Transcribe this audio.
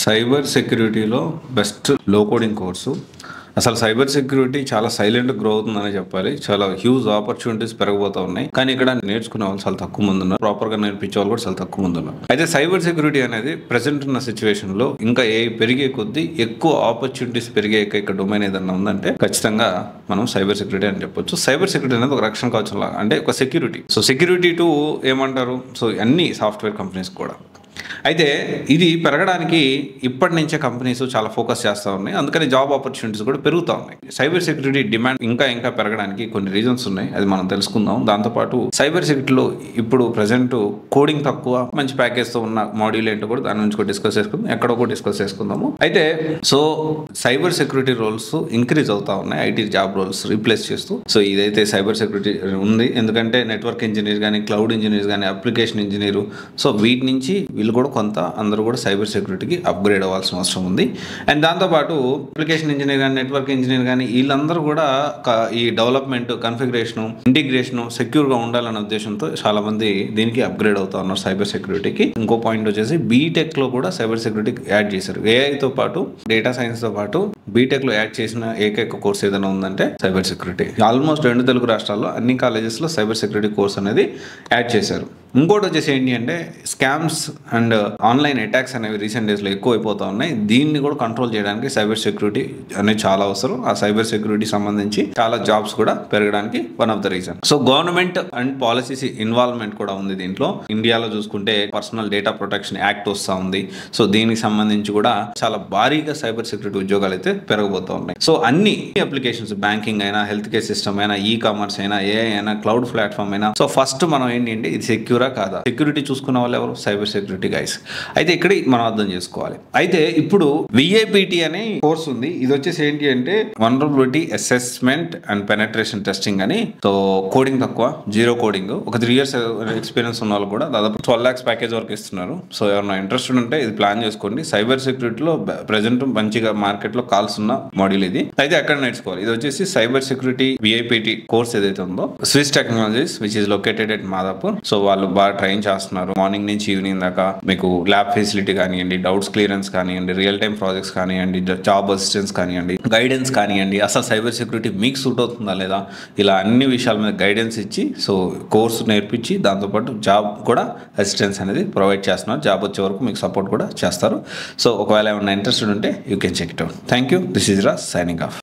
Cyber సెక్యూరిటీలో best లో coding course. అసలు cyber security చాలా సైలెంట్ గ్రో అవుతుందని చెప్పాలి. చాలా హ్యూజ్ ఆపర్చునిటీస్ పెరగబోతా ఉన్నాయి. కానీ ఇక్కడ నేర్చుకునే వాళ్ళు చాలా తక్కువ మంది ఉన్నారు. ప్రాపర్ గా నేర్పించే వాళ్ళు కూడా చాలా తక్కువ మంది ఉన్నారు. అయితే సైబర్ సెక్యూరిటీ అనేది ప్రెసెంట్ ఉన్న సిచ్యువేషన్ లో ఇంకా పెరిగే కొద్దీ ఎక్కువ ఆపర్చునిటీస్ పెరిగే ఏకైక డొమైన్ ఏదన్నా ఉందంటే ఖచ్చితంగా మనం సైబర్ సెక్యూరిటీ అని చెప్పొచ్చు. సైబర్ సెక్యూరిటీ అనేది ఒక రక్షణ కవచం లాగా, అంటే ఒక సెక్యూరిటీ. సో సెక్యూరిటీ టు ఏమంటారు, సో అన్ని సాఫ్ట్వేర్ కంపెనీస్ కూడా. అయితే ఇది పెరగడానికి ఇప్పటి నుంచే కంపెనీస్ చాలా ఫోకస్ చేస్తూ ఉన్నాయి. అందుకని జాబ్ ఆపర్చునిటీస్ కూడా పెరుగుతూ ఉన్నాయి. సైబర్ సెక్యూరిటీ డిమాండ్ ఇంకా పెరగడానికి కొన్ని రీజన్స్ ఉన్నాయి, అది మనం తెలుసుకుందాం. దాంతోపాటు సైబర్ సెక్యూరిటీలో ఇప్పుడు ప్రెసెంట్ కోడింగ్ తక్కువ, మంచి ప్యాకేజ్తో ఉన్న మాడ్యూల్ ఏంటో కూడా దాని నుంచి కూడా డిస్కస్ చేసుకుందాం, ఎక్కడో కూడా డిస్కస్ చేసుకుందాము. అయితే so cyber security roles increase అవుతా ఉన్నాయి, ఐటీ జాబ్ రోల్స్ రీప్లేస్ చేస్తూ. సో ఇదైతే సైబర్ సెక్యూరిటీ ఉంది, ఎందుకంటే నెట్వర్క్ ఇంజనీర్ కానీ, క్లౌడ్ ఇంజనీర్ కానీ, అప్లికేషన్ ఇంజనీర్, సో వీటి నుంచి వీళ్ళు కూడా కొంత అందరూ కూడా సైబర్ సెక్యూరిటీకి అప్గ్రేడ్ అవ్వాల్సిన అవసరం ఉంది. అండ్ దాంతోపాటు అప్లికేషన్ ఇంజనీర్ కానీ, నెట్వర్క్ ఇంజనీర్ కానీ, వీళ్ళందరూ కూడా ఈ డెవలప్మెంట్, కన్ఫిగరేషన్, ఇంటిగ్రేషన్ సెక్యూర్గా ఉండాలనే ఉద్దేశంతో చాలా మంది దీనికి అప్గ్రేడ్ అవుతా ఉన్నారు సైబర్ సెక్యూరిటీకి. ఇంకో పాయింట్ వచ్చేసి బీటెక్ లో కూడా సైబర్ సెక్యూరిటీ యాడ్ చేశారు. ఏఐతో పాటు, డేటా సైన్స్ తో పాటు బీటెక్ లో యాడ్ చేసిన ఏకైక కోర్స్ ఏదైనా ఉందంటే సైబర్ సెక్యూరిటీ. ఆల్మోస్ట్ 2 తెలుగు రాష్ట్రాల్లో అన్ని కాలేజెస్ లో సైబర్ సెక్యూరిటీ కోర్స్ అనేది యాడ్ చేశారు. ఇంకోటి వచ్చేసి ఏంటి అంటే స్కామ్స్ అండ్ ఆన్లైన్ అటాక్స్ అనేవి రీసెంట్ డేస్లో ఎక్కువ అయిపోతా ఉన్నాయి. దీన్ని కూడా కంట్రోల్ చేయడానికి సైబర్ సెక్యూరిటీ అనేది చాలా అవసరం. ఆ సైబర్ సెక్యూరిటీ సంబంధించి చాలా జాబ్స్ కూడా పెరగడానికి one of the reason. So government and policies involvement కూడా ఉంది దీంట్లో. ఇండియాలో చూసుకుంటే పర్సనల్ డేటా ప్రొటెక్షన్ యాక్ట్ వస్తూ ఉంది. సో దీనికి సంబంధించి కూడా చాలా భారీగా సైబర్ సెక్యూరిటీ ఉద్యోగాలు అయితే పెరగబోతూ ఉన్నాయి. సో అన్ని అప్లికేషన్స్, బ్యాంకింగ్ అయినా, హెల్త్ కేర్ సిస్టమ్ అయినా, ఈ కామర్స్ అయినా, ఏఐ అయినా, క్లౌడ్ ప్లాట్ఫామ్ అయినా, సో ఫస్ట్ మనం ఏంటి అంటే ఇది సెక్యూరా కాదా, సెక్యూరిటీ చూసుకున్న వాళ్ళు ఎవరు, సైబర్ సెక్యూరిటీ గైస్. అయితే ఇక్కడ మనం అర్థం చేసుకోవాలి. అయితే ఇప్పుడు విఐపిటి అనే కోర్స్ ఉంది. ఇది వచ్చేసి ఏంటి అంటే vulnerability assessment and penetration testing అని. సో కోడింగ్ తక్కువ, జీరో కోడింగ్, ఒక 3 years ఎక్స్పీరియన్స్ ఉన్న వాళ్ళు కూడా దాదాపు 12 lakhs ప్యాకేజ్ వరకు ఇస్తున్నారు. సో ఎవరైనా ఇంట్రెస్టెడ్ ఉంటే ఇది ప్లాన్ చేసుకోండి. సైబర్ సెక్యూరిటీలో ప్రెసెంట్ మంచిగా మార్కెట్ లో కాల్స్ ఉన్న మాడ్యూల్ ఇది. అయితే అక్కడ నేర్చుకోవాలి. ఇది వచ్చేసి సైబర్ సెక్యూరిటీ విఐపిటి కోర్స్ ఏదైతే ఉందో Swiss technologies which is located at Madhapur. So వాళ్ళు బాగా ట్రైన్ చేస్తున్నారు. మార్నింగ్ నుంచి ఈవినింగ్ దాకా మీకు ల్యాబ్ ఫెసిలిటీ కానివ్వండి, డౌట్స్ క్లియరెన్స్ కానివ్వండి, రియల్ టైమ్ ప్రాజెక్ట్స్ కానివ్వండి, జాబ్ అసిస్టెన్స్ కానివ్వండి, గైడెన్స్ కానివ్వండి, అసలు సైబర్ సెక్యూరిటీ మీకు సూట్ అవుతుందా లేదా, ఇలా అన్ని విషయాల మీద గైడెన్స్ ఇచ్చి సో కోర్సు నేర్పించి దాంతోపాటు జాబ్ కూడా అసిస్టెన్స్ అనేది ప్రొవైడ్ చేస్తున్నారు. జాబ్ వచ్చే వరకు మీకు సపోర్ట్ కూడా చేస్తారు. సో ఒకవేళ ఏమైనా ఇంట్రెస్టెడ్ ఉంటే you can check it out. Thank you. This is Raj signing of.